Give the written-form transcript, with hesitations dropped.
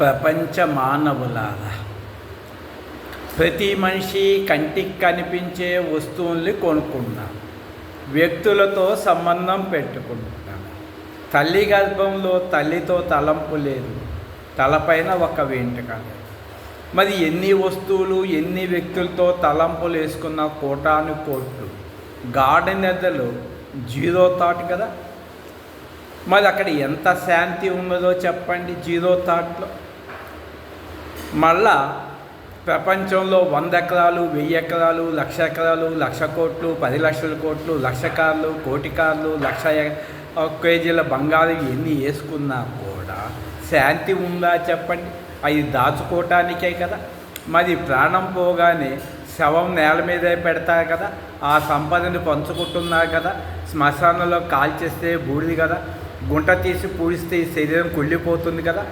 ప్రపంచ మానవులారా, ప్రతి మనిషి కంటికి కనిపించే వస్తువుల్ని కొనుక్కున్నాం, వ్యక్తులతో సంబంధం పెట్టుకుంటున్నాం. తల్లి గర్భంలో తల్లితో తలంపు లేదు, తలపైన ఒక వెంట్రుక లేదు. మరి ఎన్ని వస్తువులు ఎన్ని వ్యక్తులతో తలంపులు వేసుకున్న కోటాను కోట్లు, గార్డెన్ ఎద్దలు జీరో థాట్ కదా. మరి అక్కడ ఎంత శాంతి ఉన్నదో చెప్పండి జీరో థాట్లో. మళ్ళా ప్రపంచంలో 100 ఎకరాలు 1000 ఎకరాలు 1,00,000 ఎకరాలు 1,00,000 కోట్లు 10 లక్షల కోట్లు 1,00,000 కార్లు కోటి కార్లు 1,00,000 కేజీల బంగారు ఎన్ని వేసుకున్నా కూడా శాంతి ఉందా చెప్పండి? అవి దాచుకోవటానికే కదా. మరి ప్రాణం పోగానే శవం నేల మీదే పెడతారు కదా, ఆ సంపదని పంచుకుంటున్నారు కదా. శ్మశానంలో కాల్చేస్తే బూడిది కదా, గుంట తీసి పూడిస్తే శరీరం కుళ్ళిపోతుంది కదా.